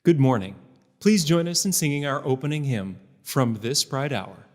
Good morning. Please join us in singing our opening hymn, From This Bright Hour.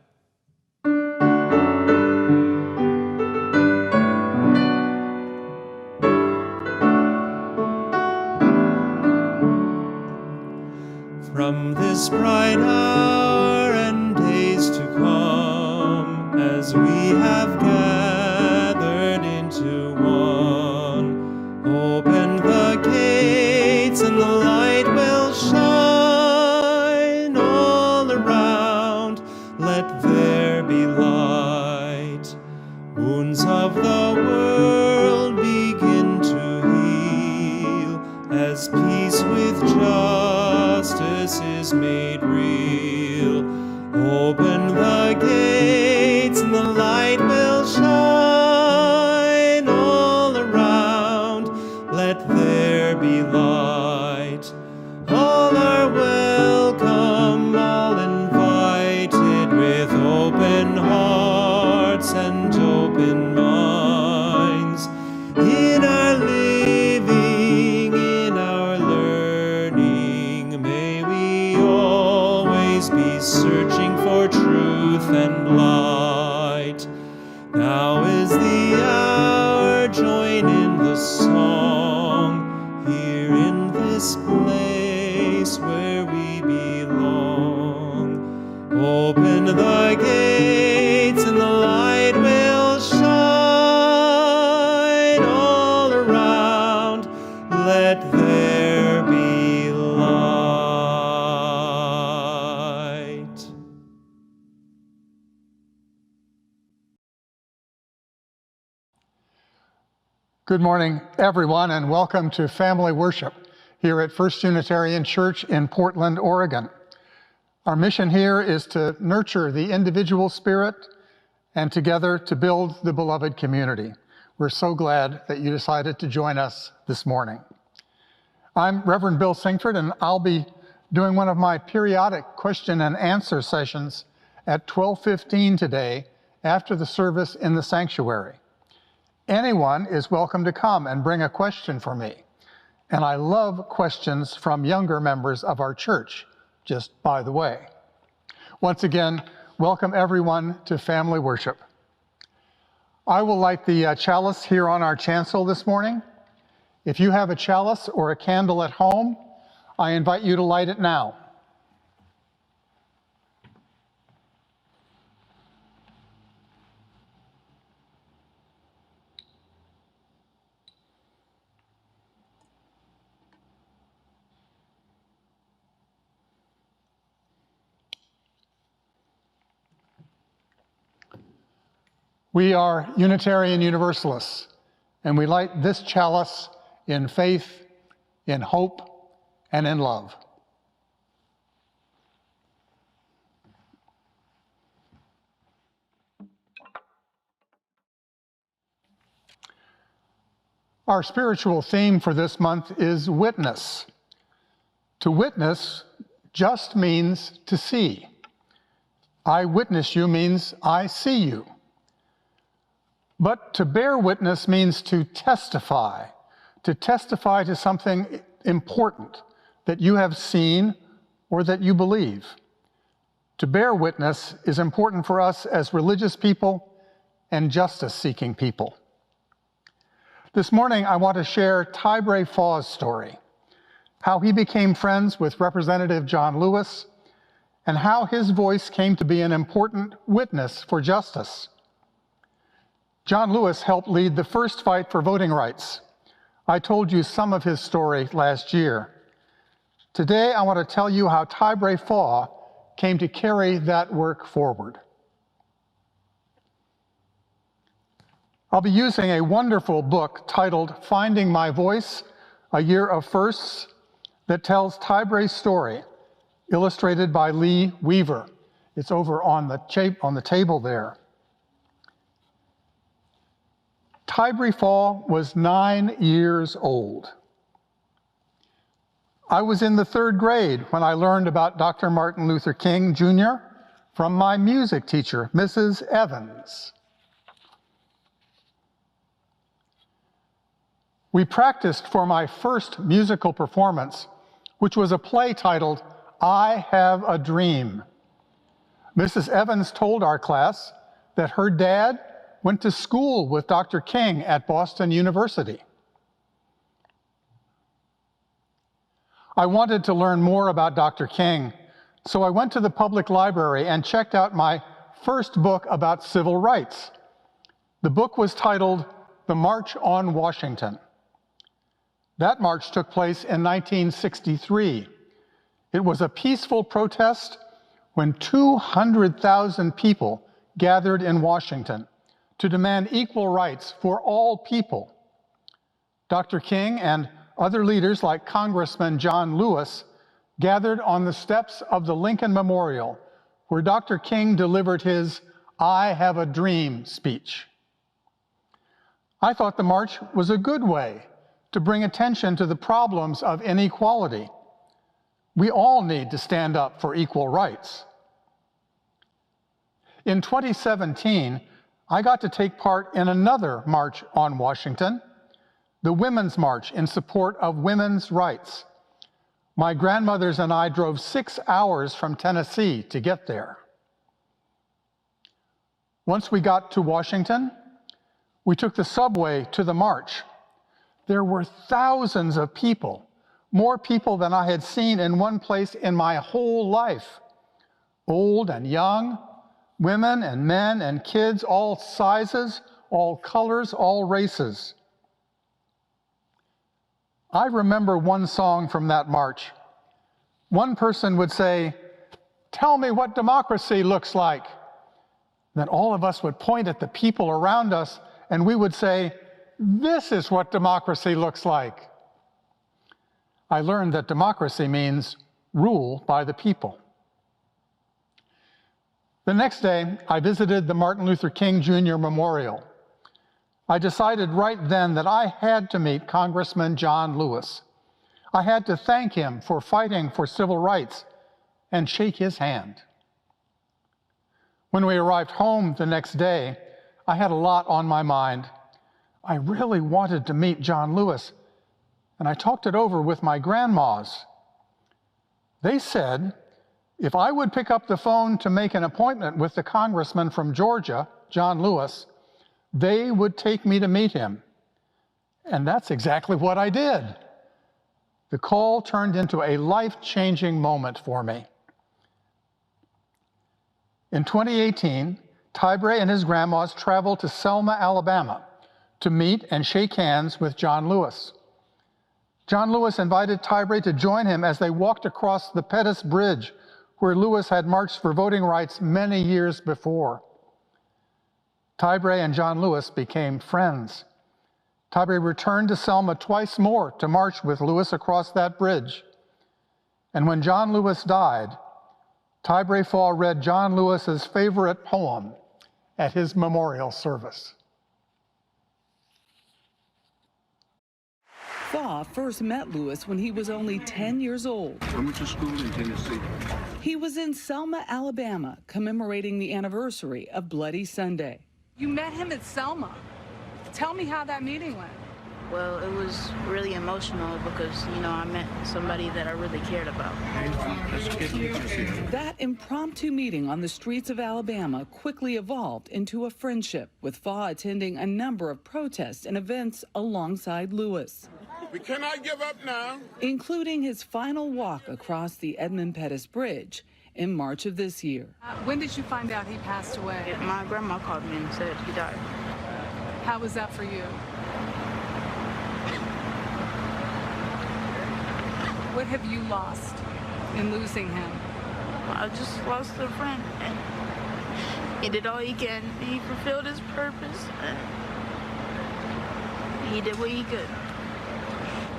From this bright hour and days to come, as we have gathered into one, open the gates and the light will shine all around. Let there be light. Wounds of the world begin to heal as peace with justice is made real. Open the gates and the light will shine all around. Let there be light. All are welcome, all invited, with open hearts and open minds. In our living, in our learning, may we always be searching for truth and light. Now is the hour, join in the song, here in this place where we belong. Open the gates and the light will shine all around. Let there be light. Good morning, everyone, and welcome to family worship here at First Unitarian Church in Portland, Oregon. Our mission here is to nurture the individual spirit and together to build the beloved community. We're so glad that you decided to join us this morning. I'm Reverend Bill Singford, and I'll be doing one of my periodic question and answer sessions at 12:15 today after the service in the sanctuary. Anyone is welcome to come and bring a question for me. And I love questions from younger members of our church, just by the way. Once again, welcome everyone to family worship. I will light the chalice here on our chancel this morning. If you have a chalice or a candle at home, I invite you to light it now. We are Unitarian Universalists, and we light this chalice in faith, in hope, and in love. Our spiritual theme for this month is witness. To witness just means to see. I witness you means I see you. But to bear witness means to testify to something important that you have seen or that you believe. To bear witness is important for us as religious people and justice-seeking people. This morning, I want to share Tybrae Faw's story, how he became friends with Representative John Lewis, and how his voice came to be an important witness for justice. John Lewis helped lead the first fight for voting rights. I told you some of his story last year. Today, I want to tell you how Tybrae Faw came to carry that work forward. I'll be using a wonderful book titled Finding My Voice, A Year of Firsts, that tells Tybrae's story, illustrated by Lee Weaver. It's over on the table there. Tybrae Faw was 9 years old. I was in the 3rd grade when I learned about Dr. Martin Luther King Jr. from my music teacher, Mrs. Evans. We practiced for my first musical performance which was a play titled, I Have a Dream. Mrs. Evans told our class that her dad went to school with Dr. King at Boston University. I wanted to learn more about Dr. King, so I went to the public library and checked out my first book about civil rights. The book was titled The March on Washington. That march took place in 1963. It was a peaceful protest when 200,000 people gathered in Washington to demand equal rights for all people. Dr. King and other leaders like Congressman John Lewis gathered on the steps of the Lincoln Memorial, where Dr. King delivered his I Have a Dream speech. I thought the march was a good way to bring attention to the problems of inequality. We all need to stand up for equal rights. In 2017, I got to take part in another march on Washington, the Women's March in support of women's rights. My grandmothers and I drove 6 hours from Tennessee to get there. Once we got to Washington, we took the subway to the march. There were thousands of people, more people than I had seen in one place in my whole life. Old and young, women and men and kids, all sizes, all colors, all races. I remember one song from that march. One person would say, "Tell me what democracy looks like." Then all of us would point at the people around us and we would say, "This is what democracy looks like." I learned that democracy means rule by the people. The next day, I visited the Martin Luther King Jr. Memorial. I decided right then that I had to meet Congressman John Lewis. I had to thank him for fighting for civil rights and shake his hand. When we arrived home the next day, I had a lot on my mind. I really wanted to meet John Lewis, and I talked it over with my grandmas. They said if I would pick up the phone to make an appointment with the congressman from Georgia, John Lewis, they would take me to meet him. And that's exactly what I did. The call turned into a life-changing moment for me. In 2018, Tybre and his grandmas traveled to Selma, Alabama to meet and shake hands with John Lewis. John Lewis invited Tybre to join him as they walked across the Pettus Bridge, where Lewis had marched for voting rights many years before. Tybre and John Lewis became friends. Tybre returned to Selma twice more to march with Lewis across that bridge. And when John Lewis died, Tybre Fall read John Lewis's favorite poem at his memorial service. Faw first met Lewis when he was only 10 years old. I went to school in Tennessee. He was in Selma, Alabama, commemorating the anniversary of Bloody Sunday. You met him at Selma. Tell me how that meeting went. Well, it was really emotional because, I met somebody that I really cared about. That impromptu meeting on the streets of Alabama quickly evolved into a friendship, with Faw attending a number of protests and events alongside Lewis. We cannot give up now. Including his final walk across the Edmund Pettus Bridge in March of this year. When did you find out he passed away? My grandma called me and said he died. How was that for you? What have you lost in losing him? I just lost a friend, and he did all he can. He fulfilled his purpose, and he did what he could.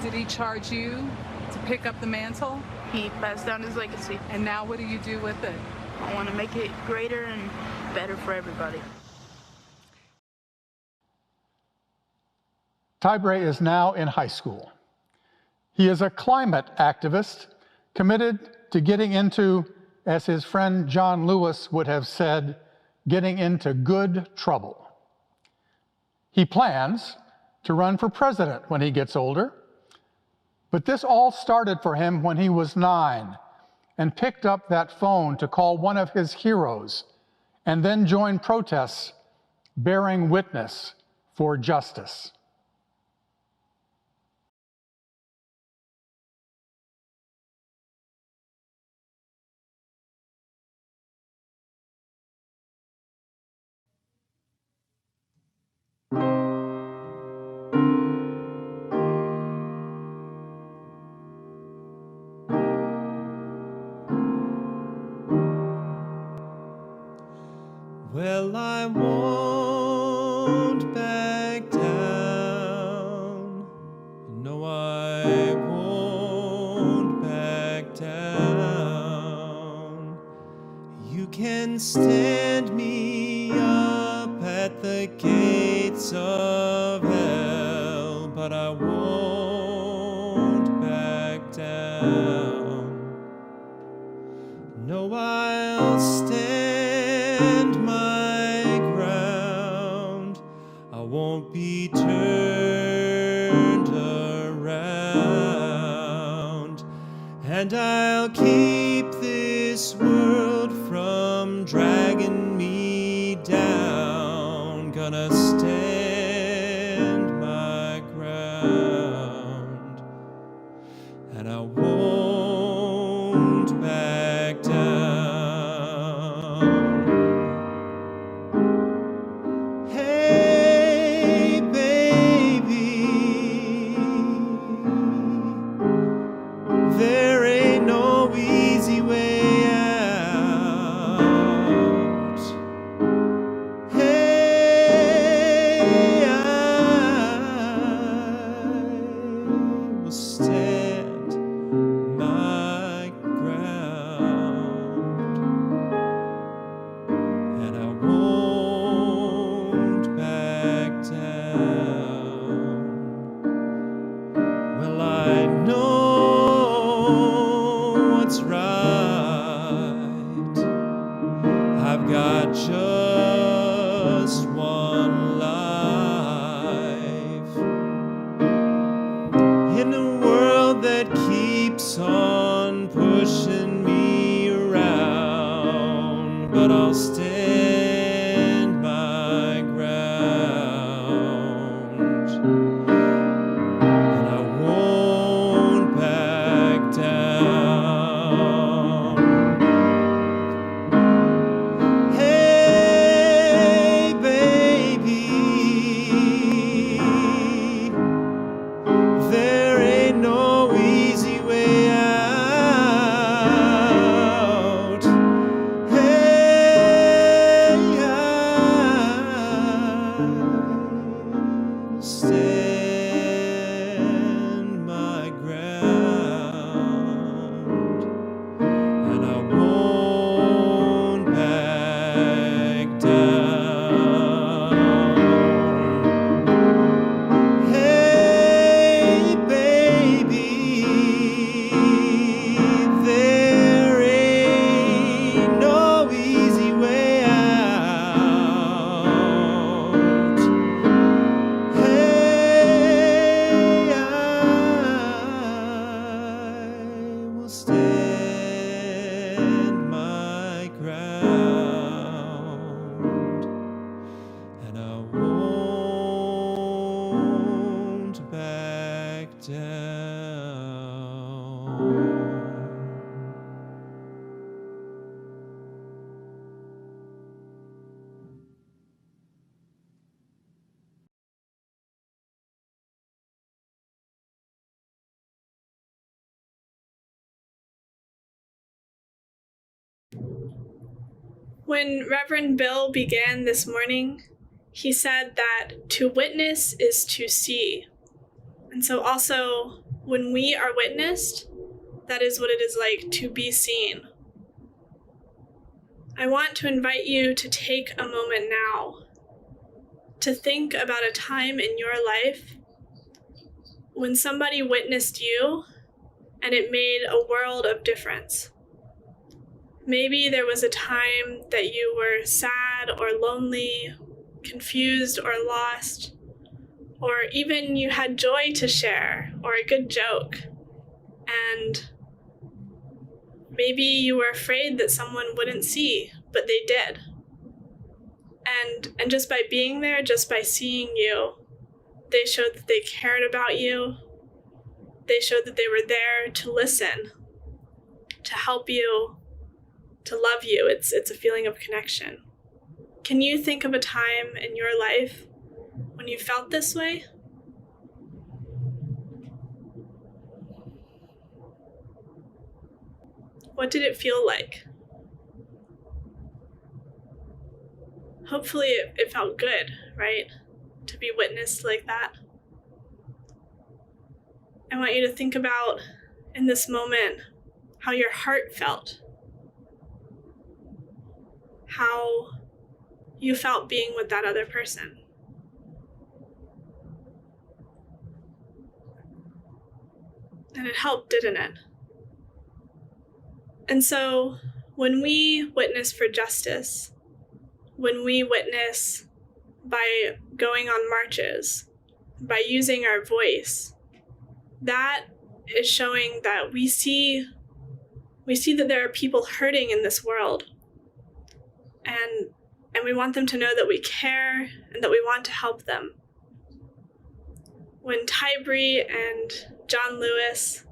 Did he charge you to pick up the mantle? He passed down his legacy. And now what do you do with it? I want to make it greater and better for everybody. Tybre is now in high school. He is a climate activist committed to getting into, as his friend John Lewis would have said, getting into good trouble. He plans to run for president when he gets older. But this all started for him when he was 9 and picked up that phone to call one of his heroes and then joined protests bearing witness for justice. Well, I won't back down. No, I won't back down. You can stand me up at the gates of hell, but I won't back down. No, I'll stand my ground. I won't be turned around, and I'll keep this world from dragging me down. Gonna stand my ground, and I won't back down. Hey, baby, there ain't no easy way out. Hey, I will stand my ground, and I won't back down. Well, I know what's right. I've got just one life in a world that keeps on pushing me around, but I'll stand my ground, and I won't back down. Hey, baby, there ain't no easy way out. Hey, I'll stand my ground, and I won't back down. Hey, baby, there ain't no easy way out. Hey, I will stand my ground, and I won't back down. When Reverend Bill began this morning, he said that to witness is to see. And so also, when we are witnessed, that is what it is like to be seen. I want to invite you to take a moment now to think about a time in your life when somebody witnessed you and it made a world of difference. Maybe there was a time that you were sad or lonely, confused or lost, or even you had joy to share or a good joke. and maybe you were afraid that someone wouldn't see, but they did. And just by being there, just by seeing you, they showed that they cared about you. They showed that they were there to listen, to help you, to love you. It's a feeling of connection. Can you think of a time in your life when you felt this way? What did it feel like? Hopefully it felt good, right? To be witnessed like that. I want you to think about in this moment how your heart felt. How you felt being with that other person. And it helped, didn't it? And so when we witness for justice, when we witness by going on marches, by using our voice, that is showing that we see that there are people hurting in this world. And we want them to know that we care and that we want to help them. When Tybree and John Lewis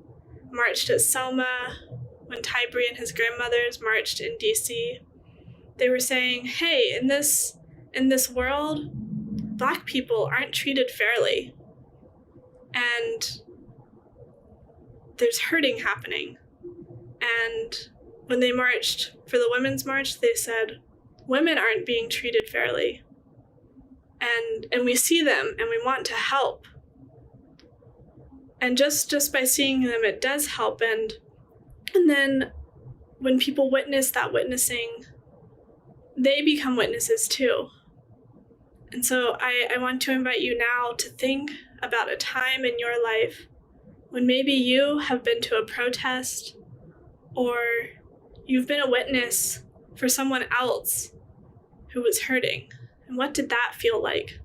marched at Selma, when Tybree and his grandmothers marched in DC, they were saying, hey, in this world, Black people aren't treated fairly. And there's hurting happening. And when they marched for the Women's March, they said, women aren't being treated fairly. And we see them and we want to help. And just by seeing them, it does help. And then when people witness that witnessing, they become witnesses too. And so I want to invite you now to think about a time in your life when maybe you have been to a protest or you've been a witness for someone else who was hurting. And what did that feel like?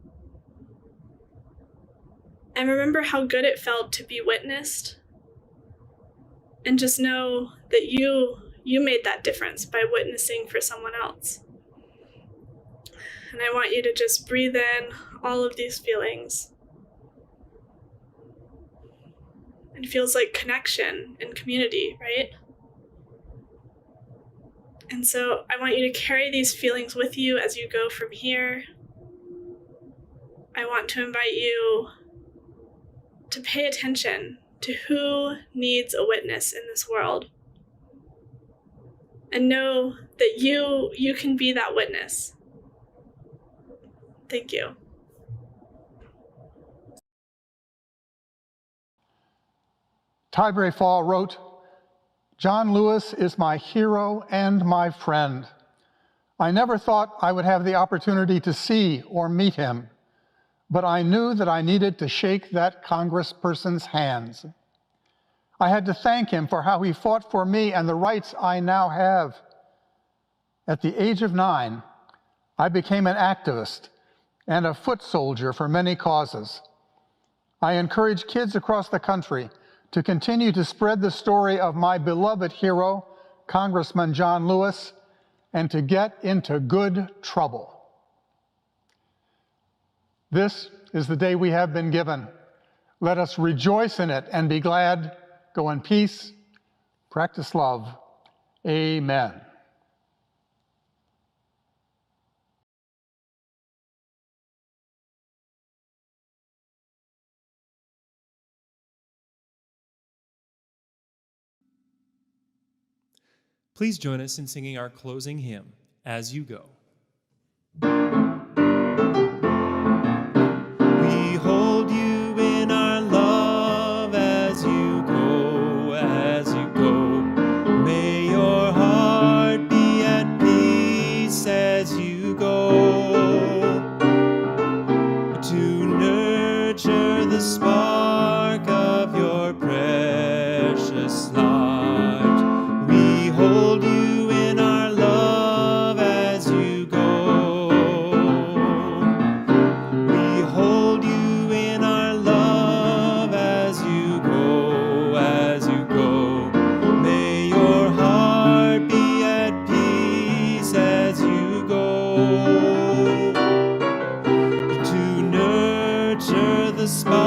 And remember how good it felt to be witnessed. And just know that you made that difference by witnessing for someone else. And I want you to just breathe in all of these feelings. It feels like connection and community, right? And so I want you to carry these feelings with you as you go from here. I want to invite you to pay attention to who needs a witness in this world. And know that you can be that witness. Thank you. Tybree Fall wrote, John Lewis is my hero and my friend. I never thought I would have the opportunity to see or meet him, but I knew that I needed to shake that congressperson's hands. I had to thank him for how he fought for me and the rights I now have. At the age of 9, I became an activist and a foot soldier for many causes. I encourage kids across the country to continue to spread the story of my beloved hero, Congressman John Lewis, and to get into good trouble. This is the day we have been given. Let us rejoice in it and be glad. Go in peace, practice love. Amen. Please join us in singing our closing hymn, As You Go. We hold you in our love as you go, as you go. May your heart be at peace as you go, to nurture the spark of your precious light. We hold you in our love as you go. the spot.